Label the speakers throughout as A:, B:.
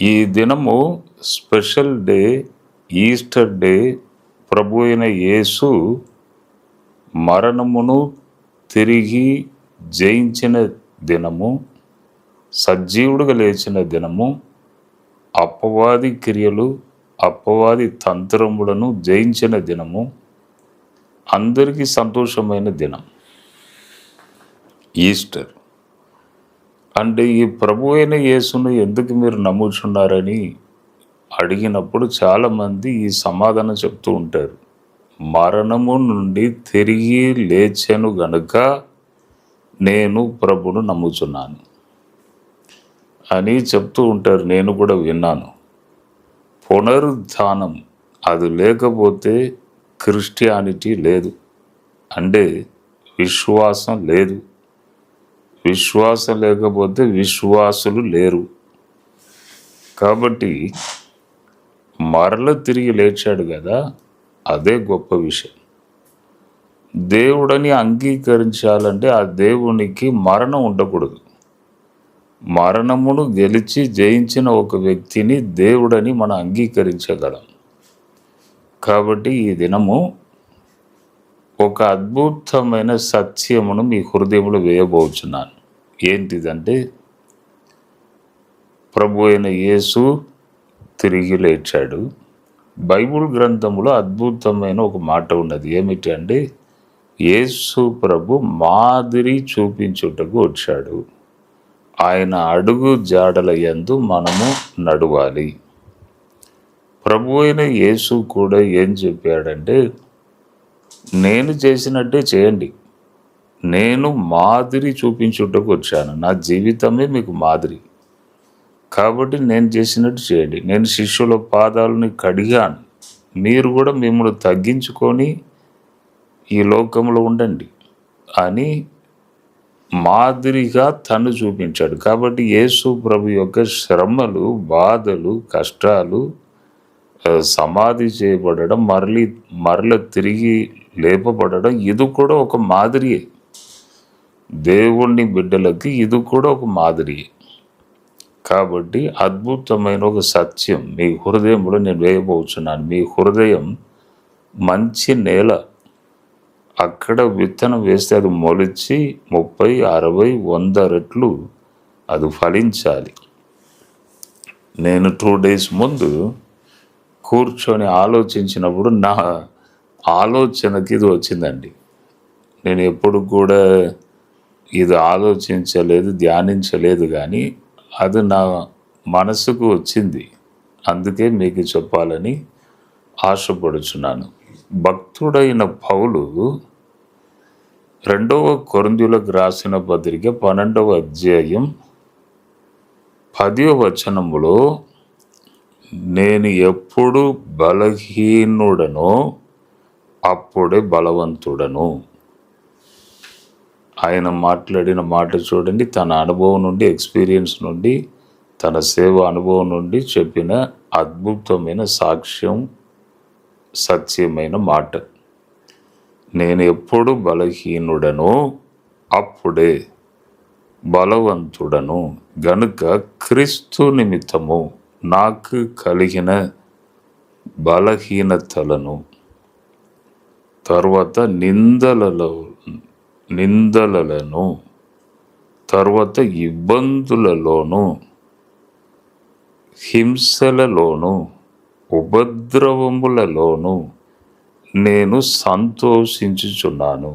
A: ఈ దినము special day, Easter day. ప్రభు అయిన యేసు మరణమును తిరిగి జయించిన దినము, సజీవుడుగా లేచిన దినము, అపవాది క్రియలు, అపవాది తంత్రములను జయించిన దినము, అందరికీ సంతోషమైన దినం ఈస్టర్. అంటే ఈ ప్రభు అయిన యేసును ఎందుకు మీరు నమ్ముచున్నారని అడిగినప్పుడు చాలామంది ఈ సమాధానం చెప్తూ ఉంటారు. మరణము నుండి తిరిగి లేచెను గనుక నేను ప్రభును నమ్ముచున్నాను అని చెప్తూ ఉంటారు. నేను కూడా విన్నాను. పునరుద్ధానం అది లేకపోతే క్రిస్టియానిటీ లేదు, అంటే విశ్వాసం లేదు. విశ్వాసం లేకపోతే విశ్వాసులు లేరు. కాబట్టి మరల తిరిగి లేచాడు కదా, అదే గొప్ప విషయం. దేవుడని అంగీకరించాలంటే ఆ దేవునికి మరణం ఉండకూడదు. మరణమును గెలిచి జయించిన ఒక వ్యక్తిని దేవుడని మనం అంగీకరించగలం. కాబట్టి ఈ దినము ఒక అద్భుతమైన సత్యమును మీ హృదయంలో వేయబోచున్నాను. ఏంటిదంటే, ప్రభు అయిన యేసు తిరిగి లేచాడు. బైబిల్ గ్రంథంలో అద్భుతమైన ఒక మాట ఉన్నది. ఏమిటి అంటే, యేసు ప్రభు మాదిరి చూపించుటకు వచ్చాడు. ఆయన అడుగు జాడల యందు మనము నడవాలి. ప్రభు అయిన యేసు కూడా ఏం చెప్పాడంటే, నేను చేసినట్టే చేయండి. నేను మాదిరి చూపించుటకు వచ్చాను. నా జీవితమే మీకు మాదిరి. కాబట్టి నేను చేసినట్టు చేయండి. నేను శిష్యుల పాదాలని కడిగాను. మీరు కూడా మిమ్మల్ని తగ్గించుకొని ఈ లోకంలో ఉండండి అని మాదిరిగా తను చూపించాడు. కాబట్టి యేసు ప్రభు యొక్క శ్రమలు, బాధలు, కష్టాలు, సమాధి చేయబడడం, మరల తిరిగి లేపబడడం, ఇది కూడా ఒక మాదిరియే. దేవుని బిడ్డలకి ఇది కూడా ఒక మాదిరియే. కాబట్టి అద్భుతమైన ఒక సత్యం మీ హృదయంలో నేను వేయబోచున్నాను. మీ హృదయం మంచి నేల. అక్కడ విత్తనం వేస్తే అది మొలిచి 30, 60, 100 రెట్లు అది ఫలించాలి. నేను 2 days ముందు కూర్చొని ఆలోచించినప్పుడు నా ఆలోచనకి ఇది వచ్చిందండి. నేను ఎప్పుడు కూడా ఇది ఆలోచించలేదు, ధ్యానించలేదు, కానీ అది నా మనసుకు వచ్చింది. అందుకే మీకు చెప్పాలని ఆశపడుచున్నాను. భక్తుడైన పౌలు 2వ కొరింథీయులకు రాసిన పత్రిక 12వ అధ్యాయం 10వ వచనములో, నేను ఎప్పుడు బలహీనుడనో అప్పుడే బలవంతుడను. ఆయన మాట్లాడిన మాట చూడండి. తన అనుభవం నుండి, ఎక్స్పీరియన్స్ నుండి, తన సేవ అనుభవం నుండి చెప్పిన అద్భుతమైన సాక్ష్యం, సత్యమైన మాట. నేను ఎప్పుడు బలహీనుడనో అప్పుడే బలవంతుడను గనుక క్రీస్తు నిమిత్తము నాకు కలిగిన బలహీనతలను, తర్వాత నిందలను, తర్వాత ఇబ్బందులలోను, హింసలలోను, ఉపద్రవములలోను నేను సంతోషించుచున్నాను.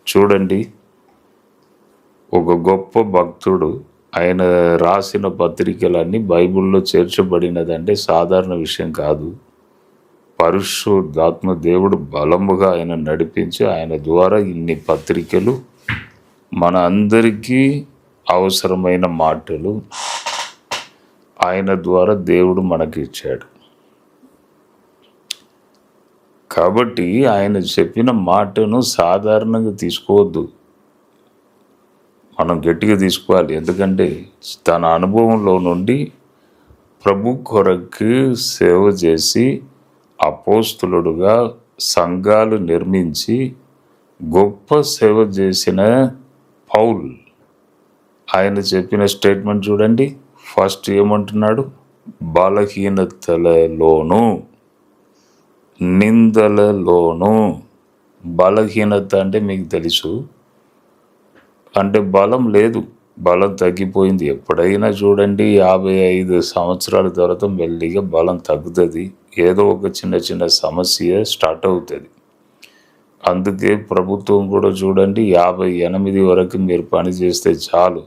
A: చూడండి, ఒక గొప్ప భక్తుడు, ఆయన రాసిన పత్రికలన్నీ బైబిల్లో చేర్చబడినదంటే సాధారణ విషయం కాదు. పరిశుద్ధాత్మ దేవుడు బలముగా ఆయన నడిపించి ఆయన ద్వారా ఇన్ని పత్రికలు, మన అందరికీ అవసరమైన మాటలు ఆయన ద్వారా దేవుడు మనకి ఇచ్చాడు. కాబట్టి ఆయన చెప్పిన మాటను సాధారణంగా తీసుకోవద్దు, మనం గట్టిగా తీసుకోవాలి. ఎందుకంటే తన అనుభవంలో నుండి ప్రభు కొరకు సేవ చేసి అపోస్తులుడుగా సంఘాలు నిర్మించి గొప్ప సేవ చేసిన పౌల్ ఆయన చెప్పిన స్టేట్మెంట్ చూడండి. ఫస్ట్ ఏమంటున్నాడు? బలహీనతలలోను, నిందలలోను. బలహీనత అంటే మీకు తెలుసు, అంటే బలం లేదు, బలం తగ్గిపోయింది. ఎప్పుడైనా చూడండి 55 సంవత్సరాల తర్వాత మెల్లిగా బలం తగ్గుతుంది. ఏదో ఒక చిన్న చిన్న సమస్య స్టార్ట్ అవుతుంది. అందుకే ప్రభుత్వం కూడా చూడండి 58 వరకు మీరు పని చేస్తే చాలు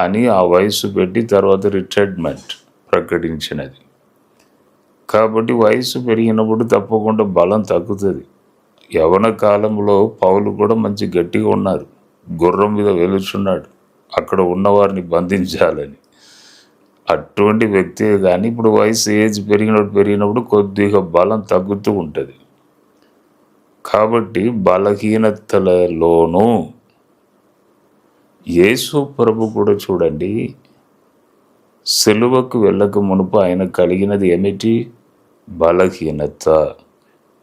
A: అని ఆ వయసు పెట్టి తర్వాత రిటైర్మెంట్ ప్రకటించినది. కాబట్టి వయసు పెరిగినప్పుడు తప్పకుండా బలం తగ్గుతుంది. యవన కాలంలో పౌలు కూడా మంచి గట్టిగా ఉన్నారు, గుర్రం మీద వెలుచున్నాడు అక్కడ ఉన్నవారిని బంధించాలని. అటువంటి వ్యక్తే కానీ ఇప్పుడు వయసు ఏజ్ పెరిగినప్పుడు కొద్దిగా బలం తగ్గుతూ ఉంటుంది. కాబట్టి బలహీనతలలోనూ యేసు ప్రభు కూడా చూడండి, సిలువకు వెళ్ళక మునుపు ఆయన కలిగినది ఏమిటి? బలహీనత.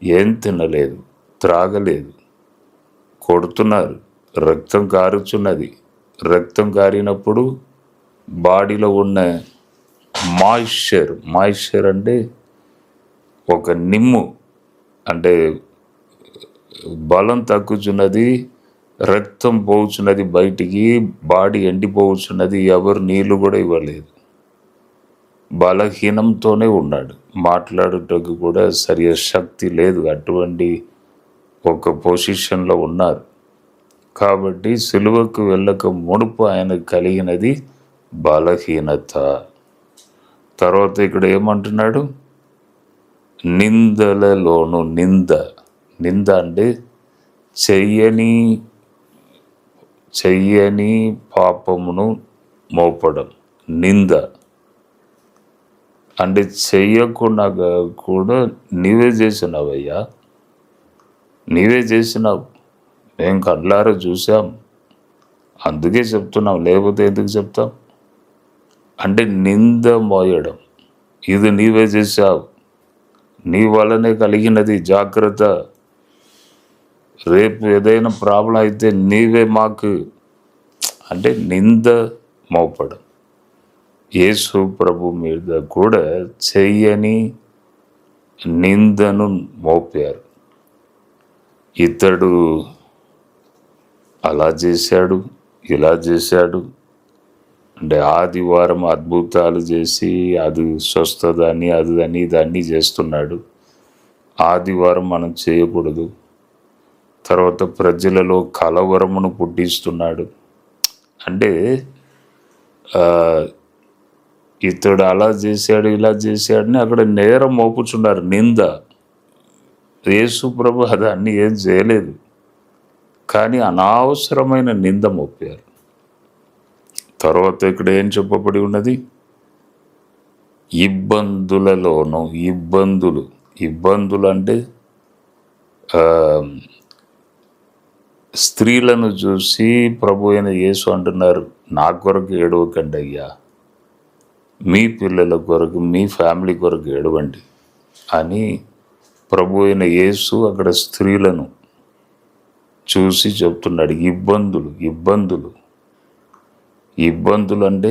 A: ఏం తినలేదు, త్రాగలేదు, కొడుతున్నారు, రక్తం కారుచున్నది. రక్తం కారినప్పుడు బాడీలో ఉన్న మాయిశ్చర్ అంటే ఒక నిమ్ము, అంటే బలం తగ్గుచున్నది, రక్తం పోవుచున్నది బయటికి, బాడీ ఎండిపోవచ్చున్నది. ఎవరు నీళ్లు కూడా ఇవ్వలేదు. బలహీనంతోనే ఉన్నాడు, మాట్లాడుటకు కూడా సరిగా శక్తి లేదు. అటువంటి ఒక పొజిషన్లో ఉన్నారు. కాబట్టి సిలువకు వెళ్ళక మునుపు ఆయన కలిగినది బలహీనత. తర్వాత ఇక్కడ ఏమంటున్నాడు? నిందలలోను. నింద అంటే చెయ్యని పాపమును మోపడం. నింద అంటే చెయ్యకుండా కూడా నీవే చేసినావయ్యా, నీవే చేసినావు, మేము కళ్ళారా చూసాం, అందుకే చెప్తున్నాం, లేకపోతే ఎందుకు చెప్తాం? అంటే నింద మోయడం. ఇది నీవే చేశావు, నీ వల్లనే కలిగినది, జాగ్రత్త, రేపు ఏదైనా ప్రాబ్లం అయితే నీవే మాకు, అంటే నింద మోపడం. యేసు ప్రభు మీద కూడా చెయ్యని నిందను మోపారు. ఇతడు అలా చేశాడు, ఇలా చేశాడు, అంటే ఆదివారం అద్భుతాలు చేసి అది స్వస్థత అని అది అని ఇదన్నీ చేస్తున్నాడు. ఆదివారం మనం చేయకూడదు. తర్వాత ప్రజలలో కలవరమును పుట్టిస్తున్నాడు. అంటే ఇతడు అలా చేశాడు, ఇలా చేశాడని అక్కడ నేరం మోపుచున్నారు, నింద. యేసు ప్రభు అదాన్ని ఏం చేయలేదు, కానీ అనవసరమైన నింద మోపారు. తర్వాత ఇక్కడ ఏం చెప్పబడి ఉన్నది? ఇబ్బందులలోనూ. ఇబ్బందులు అంటే స్త్రీలను చూసి ప్రభు అయిన యేసు అంటున్నారు, నా కొరకు ఏడవకండి అయ్యా, మీ పిల్లల కొరకు, మీ ఫ్యామిలీ కొరకు ఏడవండి అని ప్రభు అయిన యేసు అక్కడ స్త్రీలను చూసి చెప్తున్నాడు. ఇబ్బందులు అంటే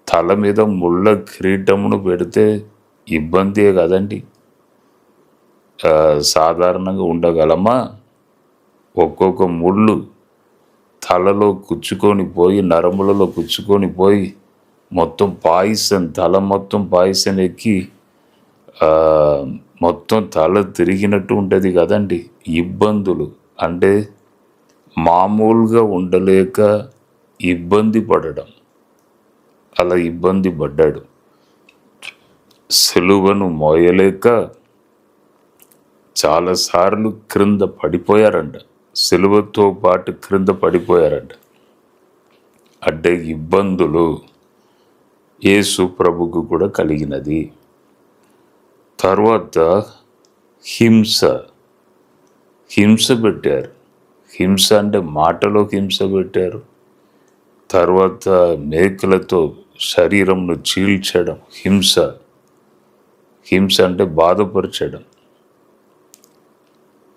A: తల మీద ముళ్ళ కిరీటమును పెడితే ఇబ్బందే కదండి. సాధారణంగా ఉండగలమా? ఒక్కొక్క ముళ్ళు తలలో కుచ్చుకొని పోయి, నరములలో కుచ్చుకొని పోయి మొత్తం పాయిసం, తల మొత్తం పాయిసం ఎక్కి మొత్తం తల తిరిగినట్టు ఉంటుంది కదండి. ఇబ్బందులు అంటే మామూలుగా ఉండలేక ఇబ్బంది పడడం. అలా ఇబ్బంది పడ్డాడు. సిలువను మోయలేక చాలాసార్లు క్రింద పడిపోయారంట, సిలువతో పాటు క్రింద పడిపోయారంట. అంటే ఇబ్బందులు యేసు ప్రభుకు కూడా కలిగినది. తర్వాత హింస పెట్టారు. హింస అంటే మాటలో హింస పెట్టారు. తర్వాత మేకులతో శరీరంను చీల్చడం హింస అంటే బాధపరచడం.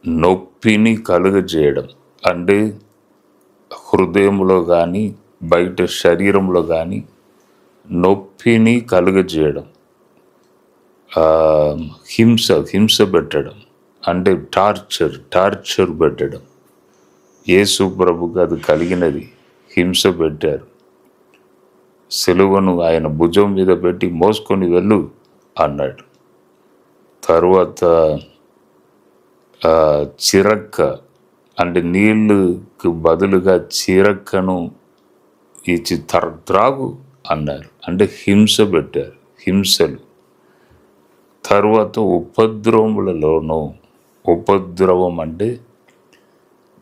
A: నొప్పిని కలుగజేయడం అంటే హృదయంలో కానీ బయట శరీరంలో కానీ నొప్పిని కలుగజేయడం, హింస పెట్టడం, అంటే టార్చర్ పెట్టడం. యేసు ప్రభుకు అది కలిగినది. హింస పెట్టారు. సిలువను ఆయన భుజం మీద పెట్టి మోసుకొని వెళ్ళు అన్నాడు. తరువాత చిరక్క, అంటే నీళ్ళకు బదులుగా చిరక్కను ఇచ్చి త్రాగు అన్నారు. అంటే హింస పెట్టారు, హింసలు. తరువాత ఉపద్రవములలోనూ, ఉపద్రవం అంటే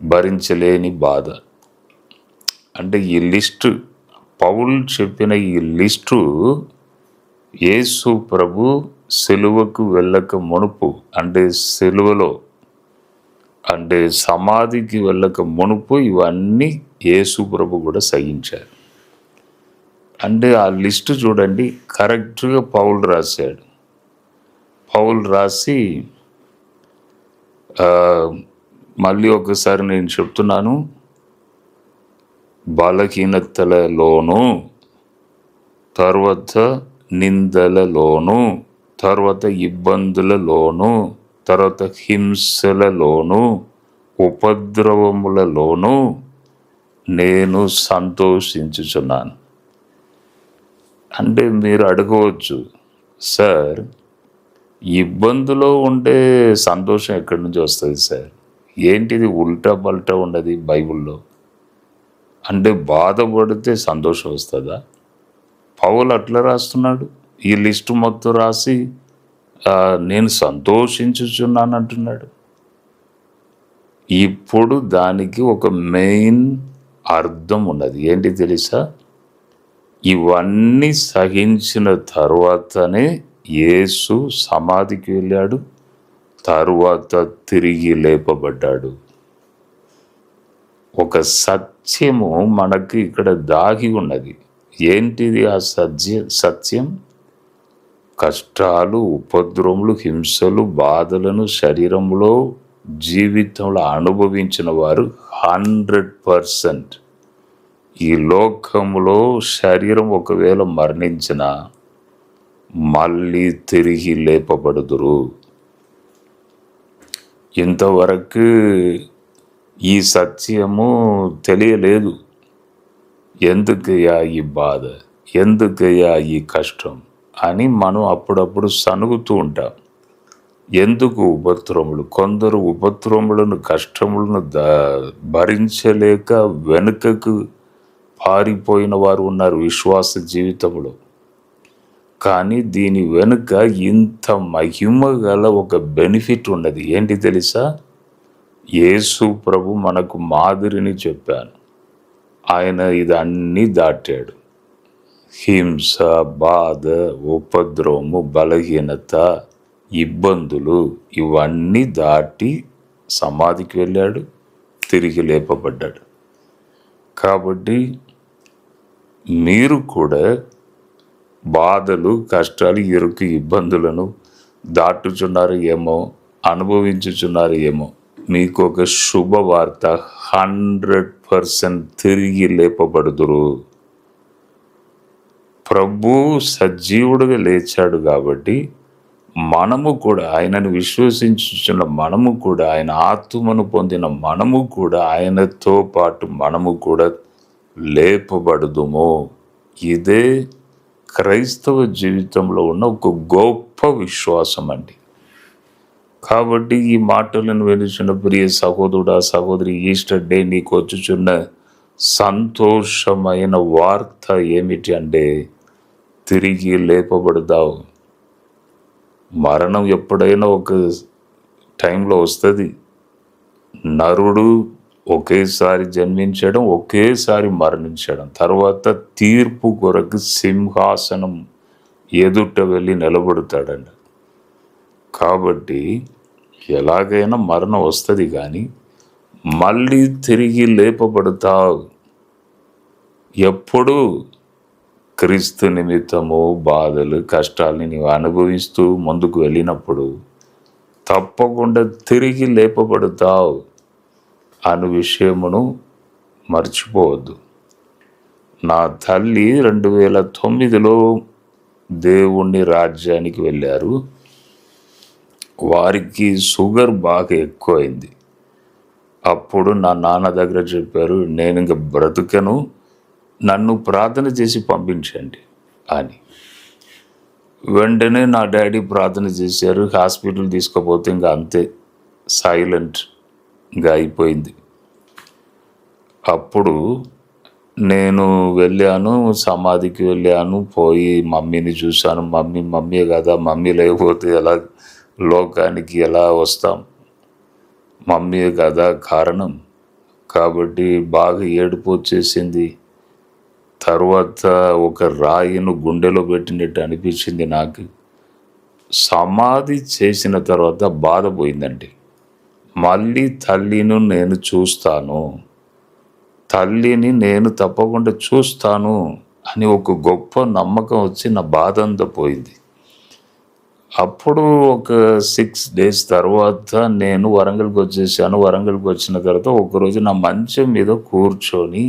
A: భరించలేని బాధ. అంటే ఈ లిస్టు, పౌలు చెప్పిన ఈ లిస్టు యేసు ప్రభు సిలువకు వెళ్ళక మునుపు, అంటే సిలువలో, అంటే సమాధికి వెళ్ళక మునుపు ఇవన్నీ యేసు ప్రభు కూడా సహించారు. అంటే ఆ లిస్టు చూడండి, కరెక్ట్గా పౌలు రాశాడు. పౌలు రాసి, మళ్ళీ ఒకసారి నేను చెప్తున్నాను, బలహీనతలలోనూ, తర్వాత నిందలలోనూ, తర్వాత ఇబ్బందులలోనూ, తర్వాత హింసలలోనూ, ఉపద్రవములలోనూ నేను సంతోషించుచున్నాను. అంటే మీరు అడగవచ్చు, సార్ ఇబ్బందులో ఉంటే సంతోషం ఎక్కడి నుంచి వస్తుంది సార్? ఏంటిది ఉల్టా పల్టా ఉన్నది బైబిల్లో? అంటే బాధపడితే సంతోషం వస్తుందా? పౌలు అట్లా రాస్తున్నాడు. ఈ లిస్టు మొత్తం రాసి నేను సంతోషించుచున్నాను అంటున్నాడు. ఇప్పుడు దానికి ఒక మెయిన్ అర్థం ఉన్నది. ఏంటి తెలుసా? ఇవన్నీ సహించిన తర్వాతనే యేసు సమాధికి వెళ్ళాడు, తరువాత తిరిగి లేపబడ్డాడు. ఒక సత్యము మనకి ఇక్కడ దాగి ఉన్నది. ఏంటిది ఆ సత్యం? కష్టాలు, ఉపద్రవములు, హింసలు, బాధలను శరీరంలో, జీవితంలో అనుభవించిన వారు 100% ఈ లోకములో శరీరం ఒకవేళ మరణించిన మళ్ళీ తిరిగి లేపబడుదురు. ఇంతవరకు ఈ సత్యము తెలియలేదు. ఎందుకయ్యా ఈ బాధ, ఎందుకయ్యా ఈ కష్టం అని మనం అప్పుడప్పుడు సనుగుతూ ఉంటాం. ఎందుకు ఉపద్రవములు? కొందరు ఉపద్రవములను, కష్టములను భరించలేక వెనుకకు పారిపోయిన వారు ఉన్నారు విశ్వాస జీవితంలో. కానీ దీని వెనుక ఇంత మహిమ గల ఒక బెనిఫిట్ ఉన్నది. ఏంటి తెలుసా? యేసు ప్రభు మనకు మాదిరిని చెప్పాను. ఆయన ఇదన్నీ దాటాడు. హింస, బాధ, ఉపద్రవము, బలహీనత, ఇబ్బందులు ఇవన్నీ దాటి సమాధికి వెళ్ళాడు, తిరిగి లేపబడ్డాడు. కాబట్టి మీరు కూడా బాధలు, కష్టాలు, ఇరుకు, ఇబ్బందులను దాటుచున్నారు ఏమో, అనుభవించుచున్నారు ఏమో. మీకు ఒక శుభవార్త, 100% తిరిగి లేపబడుదురు. ప్రభు సజీవుడుగా లేచాడు కాబట్టి మనము కూడా, ఆయనను విశ్వసించుచున్న మనము కూడా, ఆయన ఆత్మను పొందిన మనము కూడా ఆయనతో పాటు మనము కూడా లేపబడుదుము. ఇదే క్రైస్తవ జీవితంలో ఉన్న ఒక గొప్ప విశ్వాసం అండి. కాబట్టి ఈ మాటలను వినిచిన ప్రియ సహోదరుడా, సహోదరి, ఈస్టర్ డే నీకు వచ్చుచున్న సంతోషమైన వార్త ఏమిటి అంటే, తిరిగి లేపబడతావు. మరణం ఎప్పుడైనా ఒక టైంలో వస్తుంది. నరుడు ఒకేసారి జన్మించడం, ఒకేసారి మరణించడం, తర్వాత తీర్పు కొరకు సింహాసనం ఎదుట వెళ్ళి నిలబడతాడండి. కాబట్టి ఎలాగైనా మరణం వస్తుంది, కానీ మళ్ళీ తిరిగి లేపబడతావు. ఎప్పుడు? క్రీస్తు నిమిత్తము బాధలు, కష్టాలని నీవు అనుభవిస్తూ ముందుకు వెళ్ళినప్పుడు తప్పకుండా తిరిగి లేపబడతావు అను విషయమును మర్చిపోవద్దు. నా తల్లి 2009లో దేవుని రాజ్యానికి వెళ్ళారు. వారికి షుగర్ బాగా ఎక్కువైంది. అప్పుడు నా నాన్న దగ్గర చెప్పారు, నేను ఇంక బ్రతుకను, నన్ను ప్రార్థన చేసి పంపించండి అని. వెంటనే నా డాడీ ప్రార్థన చేశారు. హాస్పిటల్ తీసుకుపోతే ఇంకా అంతే, సైలెంట్గా అయిపోయింది. అప్పుడు నేను వెళ్ళాను, సమాధికి వెళ్ళాను. పోయి మమ్మీని చూశాను. మమ్మీ కదా, మమ్మీ లేకపోతే ఎలా లోకానికి ఎలా వస్తాం? మమ్మీ కదా కారణం. కాబట్టి బాగా ఏడుపు వచ్చేసింది. తర్వాత ఒక రాయిను గుండెలో పెట్టినట్టు అనిపించింది నాకు. సమాధి చేసిన తర్వాత బాధ పోయిందండి. మళ్ళీ తల్లిని నేను చూస్తాను, తల్లిని నేను తప్పకుండా చూస్తాను అని ఒక గొప్ప నమ్మకం వచ్చి నా బాధ అంతా పోయింది. అప్పుడు ఒక 6 days తర్వాత నేను వరంగల్కి వచ్చేసాను. వరంగల్కి వచ్చిన తర్వాత ఒకరోజు నా మంచం మీద కూర్చొని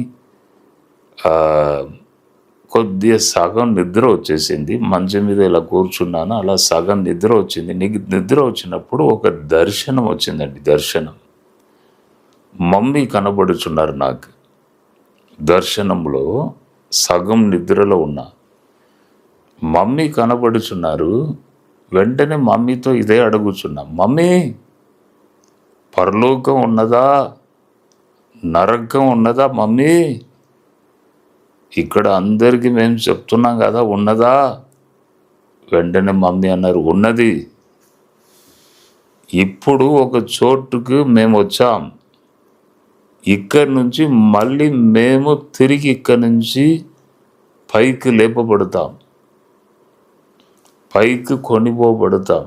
A: కొద్దిగా సగం నిద్ర వచ్చేసింది. మంచం మీద ఇలా కూర్చున్నాను, అలా సగం నిద్ర వచ్చింది. నీకు నిద్ర వచ్చినప్పుడు ఒక దర్శనం వచ్చిందండి. దర్శనం, మమ్మీ కనబడుచున్నారు నాకు. దర్శనంలో సగం నిద్రలో ఉన్నా, మమ్మీ కనబడుచున్నారు. వెంటనే మమ్మీతో ఇదే అడుగుచున్నా, మమ్మీ పరలోకం ఉన్నదా, నరకం ఉన్నదా మమ్మీ? ఇక్కడ అందరికీ మేము చెప్తున్నాం కదా, ఉన్నదా? వెంటనే మమ్మీ అన్నారు, ఉన్నది. ఇప్పుడు ఒక చోటుకు మేము వచ్చాం, ఇక్కడి నుంచి మళ్ళీ మేము తిరిగి ఇక్కడి నుంచి పైకి లేపబడతాం, పైకి కొనిపోబడతాం.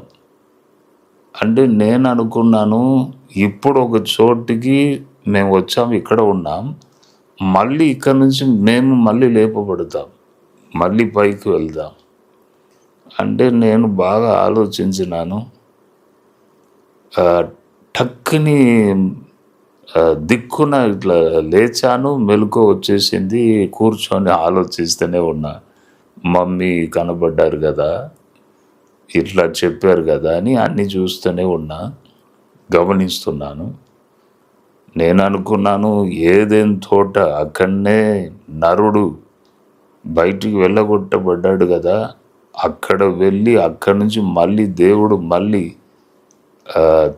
A: అంటే నేను అనుకున్నాను, ఇప్పుడు ఒక చోటుకి మేము వచ్చాం, ఇక్కడ ఉన్నాం, మళ్ళీ ఇక్కడ నుంచి మేము మళ్ళీ లేపబడతాం, మళ్ళీ పైకి వెళ్దాం. అంటే నేను బాగా ఆలోచించినాను. టక్కుని దిక్కున ఇట్లా లేచాను, మెలకు వచ్చేసింది. కూర్చొని ఆలోచిస్తూనే ఉన్నా, మమ్మీ కనబడ్డారు కదా, ఇట్లా చెప్పారు కదా అని అన్నీ చూస్తూనే ఉన్నా, గమనిస్తున్నాను. నేను అనుకున్నాను, ఏదైనా తోట అక్కడనే నరుడు బయటికి వెళ్ళగొట్టబడ్డాడు కదా, అక్కడ వెళ్ళి అక్కడి నుంచి మళ్ళీ దేవుడు మళ్ళీ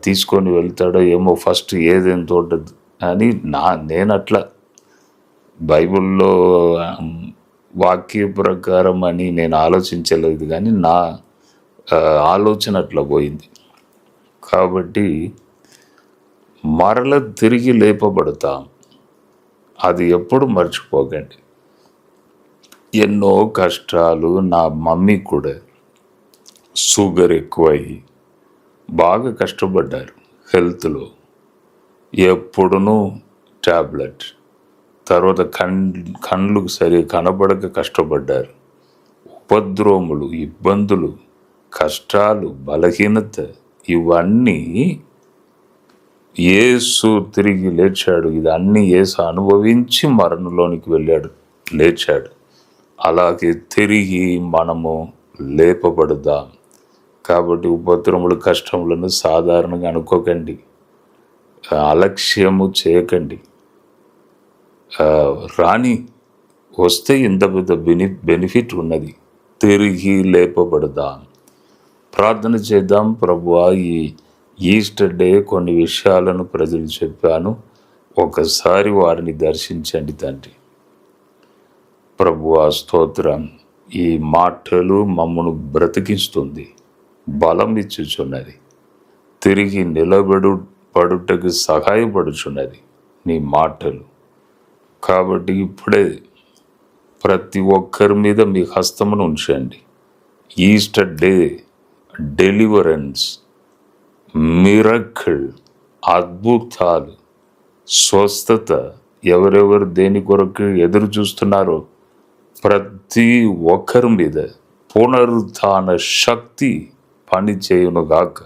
A: తీసుకొని వెళ్తాడో ఏమో, ఫస్ట్ ఏదైనా తోట అని నేను అట్లా బైబిల్లో వాక్య ప్రకారం అని నేను ఆలోచించలేదు, కానీ నా ఆలోచన అట్లా పోయింది. కాబట్టి మరల తిరిగి లేపబడతాం, అది ఎప్పుడు మర్చిపోకండి. ఎన్నో కష్టాలు, నా మమ్మీ కూడా షుగర్ ఎక్కువై బాగా కష్టపడ్డారు హెల్త్లో, ఎప్పుడునూ ట్యాబ్లెట్. తర్వాత కళ్ళు సరిగా కనబడక కష్టపడ్డారు. ఉపద్రవములు, ఇబ్బందులు, కష్టాలు, బలహీనత, ఇవన్నీ యేసు తిరిగి లేచాడు. ఇదన్నీ యేసు అనుభవించి మరణంలోనికి వెళ్ళాడు, లేచాడు. అలాగే తిరిగి మనము లేపబడదాం. కాబట్టి ఉపద్రవములు, కష్టములను సాధారణంగా అనుకోకండి, అలక్ష్యము చేయకండి. రాని వస్తే ఇంత పెద్ద బెనిఫిట్ ఉన్నది. తిరిగి లేపబడదాం. ప్రార్థన చేద్దాం. ప్రభువా, ఈ ఈస్టర్ డే కొన్ని విషయాలను ప్రజలు చెప్పాను, ఒకసారి వారిని దర్శించండి తండ్రి. ప్రభువా స్తోత్రం. ఈ మాటలు మమ్మను బ్రతికిస్తుంది, బలం ఇచ్చుచున్నది, తిరిగి పడుటకు సహాయపడుచున్నది నీ మాటలు. కాబట్టి ఇప్పుడే ప్రతి ఒక్కరి మీద మీ హస్తమును ఉంచండి. ఈస్టర్ డే డెలివరెన్స్, మిరకిల్, అద్భుతాలు, స్వస్థత, ఎవరెవరు దేని కొరకు ఎదురు చూస్తున్నారో ప్రతి ఒక్కరి మీద పునరుత్థాన శక్తి పని చేయునుగాక.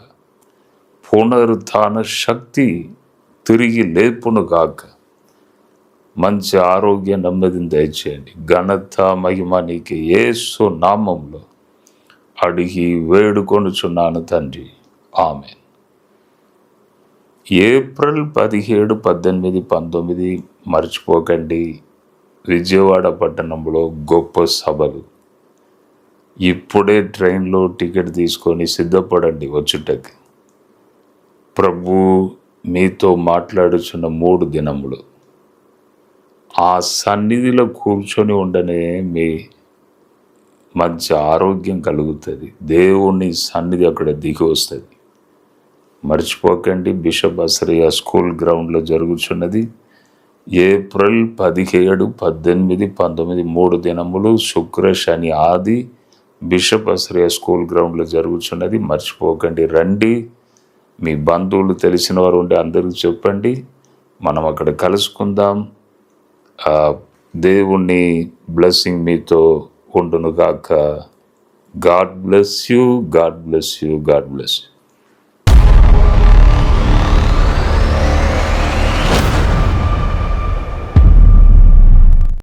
A: పునరుత్థాన శక్తి తిరిగి లేపునుగాక. మంచి ఆరోగ్య నెమ్మదిని దయచేయండి. ఘనత మహిమ నీకే యేసు నామంలో అడిగి వేడుకొనుచున్నాను తండ్రి, ఆమేన్. ఏప్రిల్ 17, 18, 19 మర్చిపోకండి. విజయవాడ పట్టణంలో గొప్ప సభలు. ఇప్పుడే ట్రైన్లో టికెట్ తీసుకొని సిద్ధపడండి వచ్చుటకి. ప్రభు మీతో మాట్లాడుచున్న 3 దినములు ఆ సన్నిధిలో కూర్చొని ఉండనే మీ మంచి ఆరోగ్యం కలుగుతుంది. దేవుని సన్నిధి అక్కడ దిగి వస్తుంది. మర్చిపోకండి. బిషప్ అసరయ్య స్కూల్ గ్రౌండ్లో జరుగుతున్నది. ఏప్రిల్ 17, 18, 19 3 దినములు, శుక్ర శని ఆది బిషప్ అసరయ్య స్కూల్ గ్రౌండ్లో జరుగుతున్నది. మర్చిపోకండి, రండి. మీ బంధువులు తెలిసిన వారు ఉంటే అందరికీ చెప్పండి. మనం అక్కడ కలుసుకుందాం. దేవుని బ్లెస్సింగ్ మీతో ఉండునుగాక. God bless you, God bless you, God bless you.